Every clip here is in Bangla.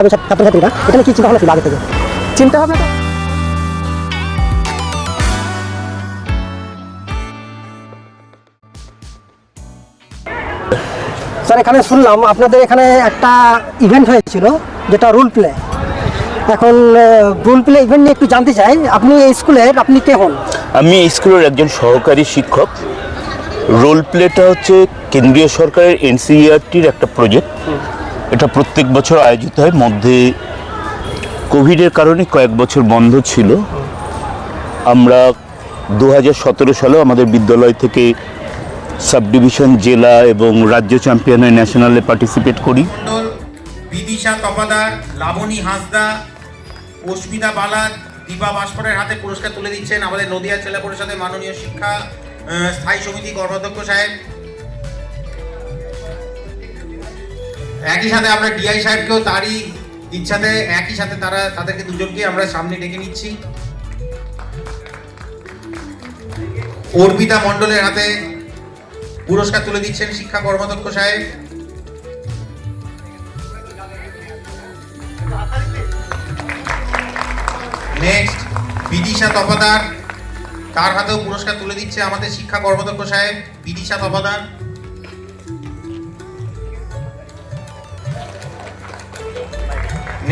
ছাত্রছাত্রীরা এটা নিয়ে কি চিন্তা ভাবনা ছিল আগে থেকে? চিন্তা ভাবনা তো স্যার এখানে শুনলাম আপনাদের এখানে একটা ইভেন্ট হয়েছিল যেটা রোল প্লে। এখন রোল প্লে ইভেন্ট নিয়ে একটু জানতে চাই, আপনি এই স্কুলের আপনি কে হন? আমি এই স্কুলের একজন সহকারী শিক্ষক। রোল প্লেটা হচ্ছে কেন্দ্রীয় সরকারের এনসিইআরটির একটা প্রজেক্ট। এটা প্রত্যেক বছর আয়োজিত হয়, মধ্যে কোভিডের কারণে কয়েক বছর বন্ধ ছিল। আমরা 2017 সালে আমাদের বিদ্যালয় থেকে সাব ডিভিশন, জেলা এবং রাজ্য চ্যাম্পিয়নে ন্যাশনালে পার্টিসিপেট করি। বিদিশা তপাদার, লাবণী হাঁসদা, অস্মিতা বালা, দীপা বাস্করের হাতে পুরস্কার তুলে দিচ্ছেন আমাদের নদিয়া জেলা পরিষদের মাননীয় শিক্ষা স্থায়ী সমিতি কর্মাধ্যক্ষ সাহেব। একই সাথে আমরা ডিআই সাহেবকেও তারই ইচ্ছাতে একই সাথে তাদেরকে দুজনকে আমরা সামনে ডেকে নিচ্ছি। অর্পিতা মণ্ডলের হাতে পুরস্কার তুলে দিচ্ছেন শিক্ষা কর্মাধ্যক্ষ সাহেব। নেক্সট বিদিশা তপাদার, তার হাতেও পুরস্কার তুলে দিচ্ছে আমাদের শিক্ষা কর্মাধ্যক্ষ সাহেব বিদিশা তপাদার।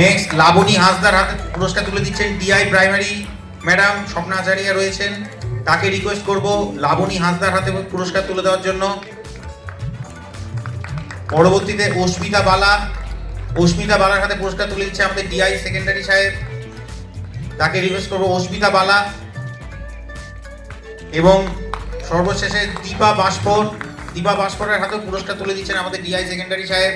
নেক্সট লাবণী হাঁসদার হাতে পুরস্কার তুলে দিচ্ছেন DI primary madam Swapna Acharya রয়েছেন, তাকে রিকোয়েস্ট করব লাবণী হাঁসদার হাতে পুরস্কার তুলে দেওয়ার জন্য। পরবর্তীতে অস্মিতা বালার হাতে পুরস্কার তুলে দিচ্ছে আমাদের ডিআই সেকেন্ডারি সাহেব, তাকে রিকোয়েস্ট করব অস্মিতা বালা। এবং সর্বশেষে দীপা বাস্করের হাতে পুরস্কার তুলে দিচ্ছেন আমাদের ডিআই সেকেন্ডারি সাহেব।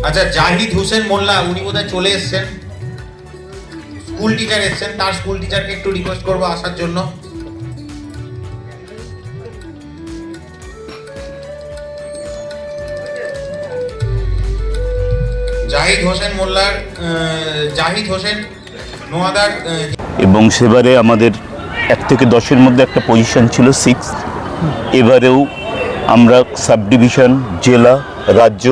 আচ্ছা, জাহিদ হোসেন মোল্লা, উনি বোধহয় চলে এসেছেন, স্কুল টিচার এসেছেন, তার স্কুল টিচারকে একটু রিকোয়েস্ট করবো আসার জন্য। জাহিদ হোসেন নোয়াদার। এবং সেবারে আমাদের 1 থেকে 10-এর মধ্যে একটা পজিশন ছিল 6। এবারেও আমরা সাব ডিভিশন, জেলা, রাজ্য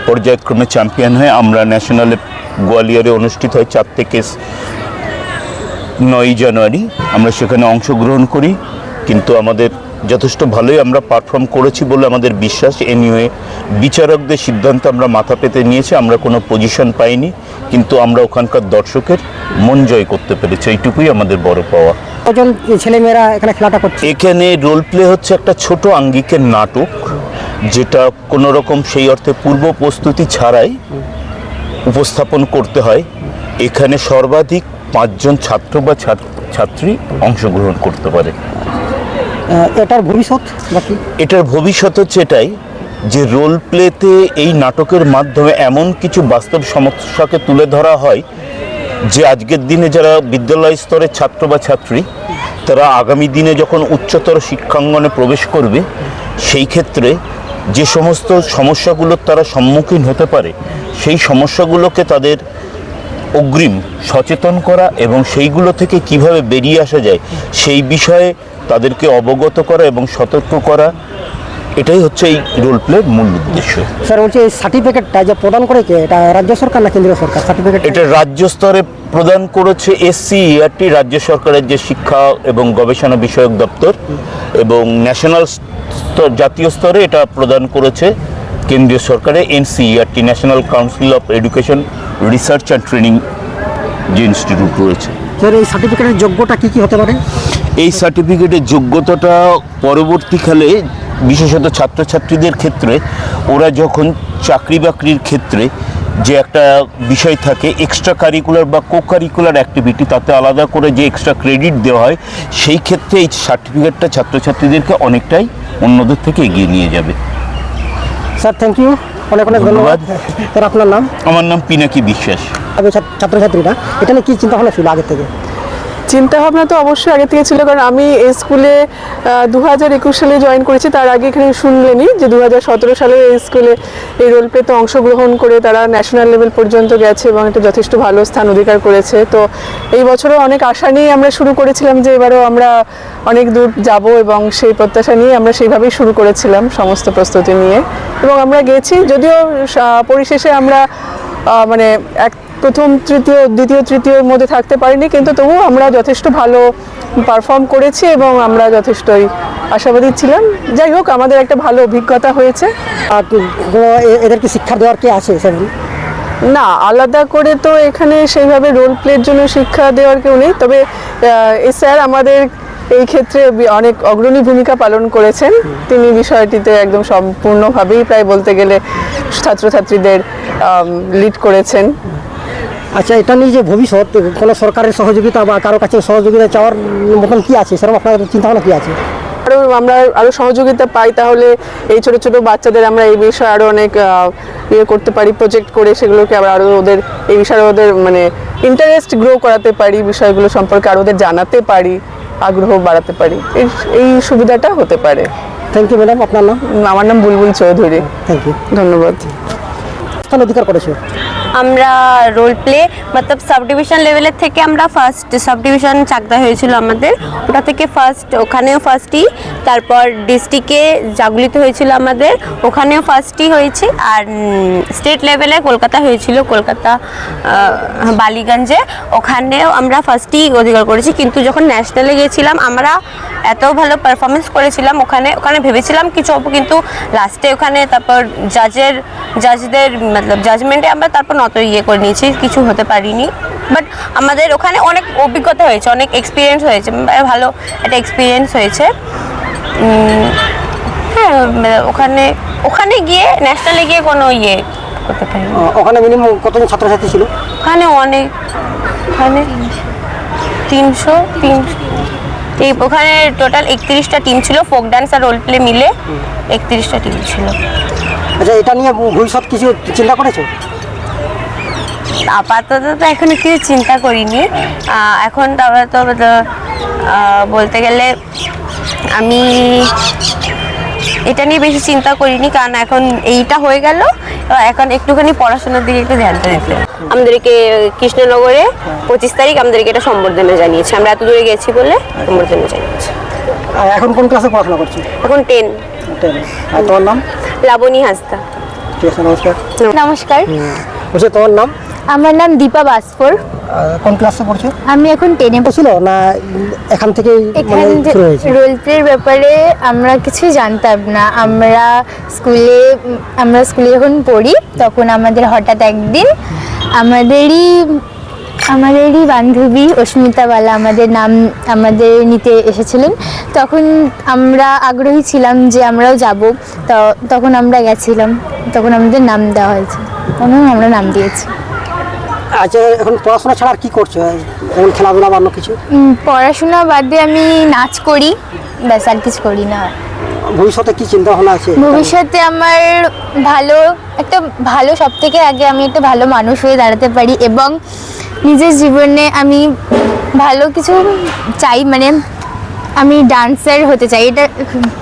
পর্যায়ক্রমে চ্যাম্পিয়ন হয়ে আমরা ন্যাশনালে গোয়ালিয়রে অনুষ্ঠিত হয় 4 থেকে 9 জানুয়ারি। আমরা সেখানে অংশগ্রহণ করি, কিন্তু আমাদের যথেষ্ট ভালোই আমরা পারফর্ম করেছি বলে আমাদের বিশ্বাস। এনিওয়ে বিচারকদের সিদ্ধান্ত আমরা মাথা পেতে নিয়েছি। আমরা কোনো পজিশন পাইনি, কিন্তু আমরা ওখানকার দর্শকের মন জয় করতে পেরেছি, এইটুকুই আমাদের বড় পাওয়া। কজন ছেলেমেয়েরা এখানে খেলাটা করছে? এখানে রোল প্লে হচ্ছে একটা ছোট আঙ্গিকের নাটক, যেটা কোনো রকম সেই অর্থে পূর্ব প্রস্তুতি ছাড়াই উপস্থাপন করতে হয়। এখানে সর্বাধিক 5 জন ছাত্র বা ছাত্রী অংশগ্রহণ করতে পারে। এটার ভবিষ্যৎ বাকি? এটার ভবিষ্যৎ হচ্ছে এটাই যে রোল প্লেতে এই নাটকের মাধ্যমে এমন কিছু বাস্তব সমস্যাকে তুলে ধরা হয় যে আজকের দিনে যারা বিদ্যালয় স্তরের ছাত্র বা ছাত্রী, তারা আগামী দিনে যখন উচ্চতর শিক্ষাঙ্গনে প্রবেশ করবে, সেই ক্ষেত্রে যে সমস্ত সমস্যাগুলোর তারা সম্মুখীন হতে পারে, সেই সমস্যাগুলোকে তাদের অগ্রিম সচেতন করা এবং সেইগুলো থেকে কিভাবে বেরিয়ে আসা যায় সেই বিষয়ে তাদেরকে অবগত করা এবং সতর্ক করা, এটাই হচ্ছে এই রোল প্লের মূল উদ্দেশ্য। স্যার বলছি, এই সার্টিফিকেটটা যে প্রদান করে কে, এটা রাজ্য সরকার না কেন্দ্রীয় সরকার? সার্টিফিকেট এটা রাজ্য স্তরে প্রদান করেছে এসসিইআরটি, রাজ্য সরকারের যে শিক্ষা এবং গবেষণা বিষয়ক দপ্তর, এবং ন্যাশনাল জাতীয় স্তরে এটা প্রদান করেছে কেন্দ্রীয় সরকারের NCERT, national council of education research and training যে ইনস্টিটিউট রয়েছে। স্যার এই সার্টিফিকেটের যোগ্যতা কী কী হতে পারে? এই সার্টিফিকেটের যোগ্যতাটা পরবর্তীকালে বিশেষত ছাত্রছাত্রীদের ক্ষেত্রে, ওরা যখন চাকরি বাকরির ক্ষেত্রে যে একটা বিষয় থাকে এক্সট্রা কারিকুলার বা কো কারিকুলার অ্যাক্টিভিটি, তাতে আলাদা করে যে এক্সট্রা ক্রেডিট দেওয়া হয়, সেই ক্ষেত্রে এই সার্টিফিকেটটা ছাত্রছাত্রীদেরকে অনেকটাই অন্যদের থেকে এগিয়ে নিয়ে যাবে। স্যার থ্যাংক ইউ, অনেক অনেক ধন্যবাদ। স্যার আপনার নাম? আমার নাম পিনাকি বিশ্বাস। ছাত্রছাত্রীরা এটা নিয়ে কী চিন্তা ভাবনা ছিল আগে থেকে? চিন্তা ভাবনা তো অবশ্যই আগে থেকে ছিল, কারণ আমি এই স্কুলে 2021 সালে জয়েন করেছি। তার আগে এখানে শুনলেনি যে 2017 সালে এই স্কুলে এই রোল প্লেতে অংশগ্রহণ করে তারা ন্যাশনাল লেভেল পর্যন্ত গেছে এবং এটা যথেষ্ট ভালো স্থান অধিকার করেছে। তো এই বছরও অনেক আশা নিয়ে আমরা শুরু করেছিলাম যে এবারও আমরা অনেক দূর যাব, এবং সেই প্রত্যাশা নিয়ে আমরা সেইভাবেই শুরু করেছিলাম সমস্ত প্রস্তুতি নিয়ে, এবং আমরা গেছি। যদিও পরিশেষে আমরা মানে প্রথম দ্বিতীয় তৃতীয়র মধ্যে থাকতে পারিনি, কিন্তু তবুও আমরা যথেষ্ট ভালো পারফর্ম করেছি এবং আমরা যথেষ্টই আশাবাদী ছিলাম। যাই হোক, আমাদের একটা ভালো অভিজ্ঞতা হয়েছে। আর এদেরকে শিক্ষা দেওয়ার কি আছে সেগুলি? না, আলাদা করে তো এখানে সেইভাবে রোল প্লের জন্য শিক্ষা দেওয়ার কেউ নেই, তবে এই স্যার আমাদের এই ক্ষেত্রে অনেক অগ্রণী ভূমিকা পালন করেছেন। তিনি বিষয়টিতে একদম সম্পূর্ণভাবেই প্রায় বলতে গেলে ছাত্রছাত্রীদের লিড করেছেন। আচ্ছা, এটা নিয়ে যে ভবিষ্যৎ কোনো সরকারের সহযোগিতা বা কারো কাছে সহযোগিতা চাওয়ার মতন কি আছে, সেরকম আপনার চিন্তাভাবনা কি আছে? আমরা আরও সহযোগিতা পাই, তাহলে এই ছোট ছোট বাচ্চাদের আমরা এই বিষয়ে আরও অনেক ইয়ে করতে পারি, প্রজেক্ট করে সেগুলোকে আবার আরও ওদের এই বিষয়ে ওদের মানে ইন্টারেস্ট গ্রো করাতে পারি, বিষয়গুলো সম্পর্কে আরও ওদের জানাতে পারি, আগ্রহ বাড়াতে পারি, এই সুবিধাটা হতে পারে। Thank you madam. আপনার নাম? আমার নাম বুলবুল চৌধুরী। Thank you. ধন্যবাদ। স্থান অধিকার করেছে। আমরা রোল প্লে মতলব সাব ডিভিশন লেভেলের থেকে আমরা ফার্স্ট সাব ডিভিশন চাকদা হয়েছিল আমাদের, ওটা থেকে ফার্স্ট, ওখানেও ফার্স্টই। তারপর ডিস্ট্রিক্টে জাগলিত হয়েছিল আমাদের, ওখানেও ফার্স্টই হয়েছে। আর স্টেট লেভেলে কলকাতা হয়েছিল, কলকাতা বালিগঞ্জে, ওখানেও আমরা ফার্স্টই অধিকার করেছি। কিন্তু যখন ন্যাশনালে গিয়েছিলাম আমরা এত ভালো পারফরমেন্স করেছিলাম, ওখানে ভেবেছিলাম কিছু হবো, কিন্তু লাস্টে ওখানে তারপর জাজদের মতলব জাজমেন্টে আমরা তারপর নত ইয়ে করে নিয়েছি, কিছু হতে পারিনি। বাট আমাদের ওখানে অনেক অভিজ্ঞতা হয়েছে, অনেক এক্সপিরিয়েন্স হয়েছে, ভালো একটা এক্সপিরিয়েন্স হয়েছে। হ্যাঁ, ওখানে গিয়ে ন্যাশনালে গিয়ে কোনো ইয়ে করতে পারিনি। ওখানে মিনিমাম কতজন ছাত্রছাত্রী ছিল? ওখানে 300 ওখানে টোটাল 31টা টিম ছিল, ফোক ডান্স আর রোল প্লে মিলে 31টা টিম ছিল। আচ্ছা, এটা নিয়ে ভবিষ্যৎ কিছু চিন্তা করেছো? আপাতত তো এখনো কিছু চিন্তা করিনি। এখন তো বলতে গেলে আমি এটা নিয়ে বেশি চিন্তা করিনি, কারণ এখন এইটা হয়ে গেল, এখন একটুখানি পড়াশোনার দিকে একটু ধ্যানটা দিতে। আমাদেরকে কৃষ্ণনগরে 25 তারিখ আমাদেরকে এটা সম্বর্ধনা জানিয়েছে, আমরা এত দূরে গেছি বলে সম্বর্ধনা জানিয়েছে। এখন কোন ক্লাসে পড়াশোনা করছো? এখন 10। আর তোমার নাম? লাবণী হাসদা। ঠিক আছে, নমস্কার। নমস্কার, বলছি তোমার নাম? আমার নাম দীপা বাসফোর। কোন ক্লাসে পড়ছো? আমি এখন 10-এ ছিল না এখান থেকে এখানে শুরু হয়েছে? রোল প্লের ব্যাপারে আমরা কিছুই জানতাম না। আমরা স্কুলে যখন পড়ি তখন আমাদের হঠাৎ একদিন আমাদেরই বান্ধবী অস্মিতা বালা আমাদের নিতে এসেছিলেন। তখন আমরা আগ্রহী ছিলাম যে আমরাও যাব, তখন আমরা গেছিলাম, তখন আমাদের নাম দেওয়া হয়েছে, তখন আমরা নাম দিয়েছি। আচ্ছা, এখন পড়াশোনা ছাড়া আর কি করছো? এখন খেলাধুলা বা অন্য কিছু? পড়াশোনা বাদে আমি নাচ করি, ব্যাস, আর কিছু করি না। ভবিষ্যতে কি চিন্তা ভাবনা আছে? ভবিষ্যতে আমার সব থেকে আগে আমি একটা ভালো মানুষ হয়ে দাঁড়াতে পারি এবং নিজের জীবনে আমি ভালো কিছু চাই, মানে আমি ডান্সার হতে চাই। এটা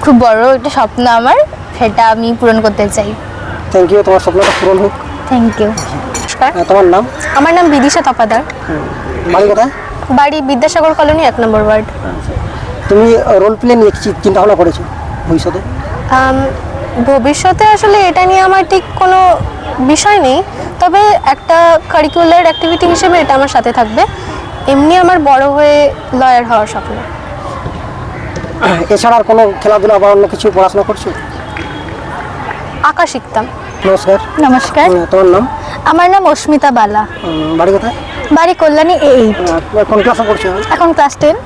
খুব বড় একটা স্বপ্ন আমার, সেটা আমি পূরণ করতে চাই। থ্যাংক ইউ, তোমার স্বপ্নটা পূরণ হোক। Thank you. তোমার নাম? আমার নাম বিদিশা তপাদার। বাড়ি কোথায়? বাড়ি বিদ্যাসাগর কলোনি 1 নম্বর ওয়ার্ড। তুমি রোল প্লে নিয়ে চিন্তা ভাবনা করেছো ভবিষ্যতে? ভবিষ্যতে আসলে এটা নিয়ে আমার ঠিক কোনো বিষয় নেই, তবে একটা কারিকুলার অ্যাক্টিভিটি হিসেবে এটা আমার সাথে থাকবে। এমনি আমার বড় হয়ে লয়ার হওয়ার স্বপ্ন। এছাড়া আর কোনো খেলাধুলা বা অন্য কিছু পড়াশোনা করছো? আঁকা শিখতাম। নমস্কার। নমস্কার। তোমার নাম? আমার নাম অস্মিতা বালা। বাড়ি কোথায়? বাড়ি কল্যাণী 8। কোন ক্লাসে পড়ছো? এখন ক্লাস 10।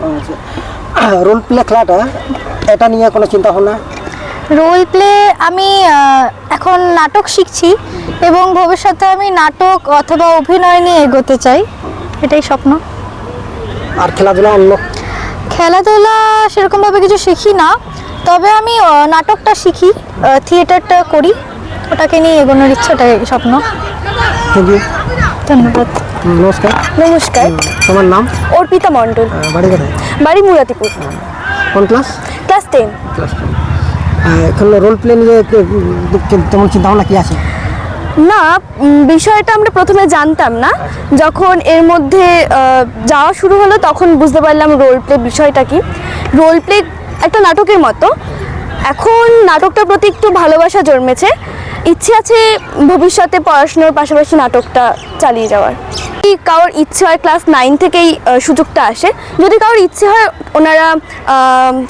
রোল প্লে খেলাটা, এটা নিয়ে কোনো চিন্তা ভাবনা? রোল প্লে আমি এখন নাটক শিখছি এবং ভবিষ্যতে আমি নাটক অথবা অভিনয় নিয়ে এগোতে চাই, এটাই স্বপ্ন। আর খেলাধুলা অন্য? খেলাধুলা সেরকমভাবে কিছু শিখি না, তবে আমি নাটকটা শিখি, থিয়েটারটা করি, ওটাকে নিয়ে এগোনোর ইচ্ছা, ওটাই স্বপ্ন। Thank you. ধন্যবাদ। নমস্কার। নমস্কার। তোমার নাম? অর্পিতা মণ্ডল। বাড়ি কোথায়? বাড়ি মুরাতিপুর। কোন ক্লাস? ক্লাস 10। এখন রোল প্লে নিয়ে তেমন চিন্তা ভাবনা কি আছে? না, বিষয়টা আমরা প্রথমে জানতাম না, যখন এর মধ্যে যাওয়া শুরু হলো তখন বুঝতে পারলাম রোল প্লে বিষয়টা কি। রোল প্লে একটা নাটকের মতো। এখন নাটকটার প্রতি একটু ভালোবাসা জন্মেছে, ইচ্ছে আছে ভবিষ্যতে পড়াশোনার পাশাপাশি নাটকটা চালিয়ে যাওয়ার। যদি কারোর ইচ্ছে হয় ক্লাস 9 থেকেই সুযোগটা আসে, যদি কারোর ইচ্ছে হয় ওনারা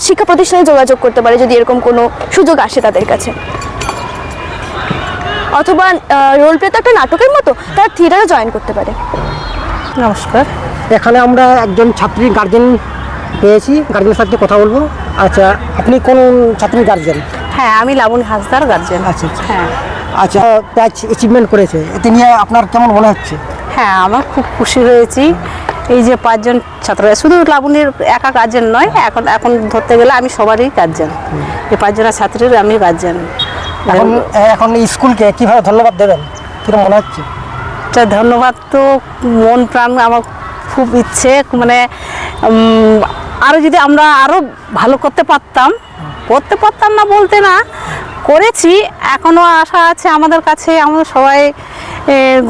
শিক্ষা প্রতিষ্ঠানে যোগাযোগ করতে পারে যদি এরকম কোনো সুযোগ আসে তাদের কাছে। অথবা রোল প্লে তো একটা নাটকের মতো, তারা থিয়েটারে জয়েন করতে পারে। নমস্কার। এখানে আমরা একজন ছাত্রীর গার্জেন পেয়েছি, গার্জেনের সাথে কথা বলবো। আচ্ছা, আপনি কোন ছাত্রীর গার্জেন? হ্যাঁ, আমি লাবণী হাসদার গার্জেন। আচ্ছা আচ্ছা। হ্যাঁ আচ্ছা, প্যাচ অ্যাচিভমেন্ট করেছে, এতে নিয়ে আপনার কেমন মনে হচ্ছে? হ্যাঁ, আমার খুব খুশি হয়েছি। এই যে 5 জন ছাত্র, শুধু লাবণীর একা গার্জেন নয়, এখন ধরতে গেলে আমি সবারই গার্জেন। এই 5 জনের ছাত্রীর আমি গার্জেন। এখন স্কুলকে কিভাবে ধন্যবাদ দেবেন, কিরকম মনে হচ্ছে? ধন্যবাদ তো মন প্রাণ আমার খুব ইচ্ছে, মানে আরও যদি আমরা আরও ভালো করতে পারতাম না বলতে না, করেছি, এখনও আশা আছে আমাদের কাছে। আমরা সবাই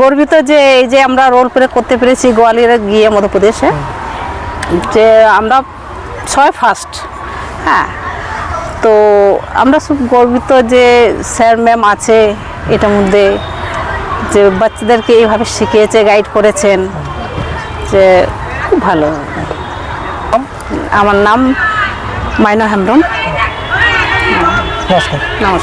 গর্বিত যে এই যে আমরা রোল প্লে করতে পেরেছি গোয়ালিয়রে গিয়ে মধ্যপ্রদেশে, যে আমরা সবাই ফার্স্ট। হ্যাঁ, তো আমরা খুব গর্বিত যে স্যার ম্যাম আছে এটার মধ্যে, যে বাচ্চাদেরকে এইভাবে শিখিয়েছে, গাইড করেছেন, যে খুব ভালো। আমার নাম মাইনা হেমব্রম। নমস্কার। নমস্কার।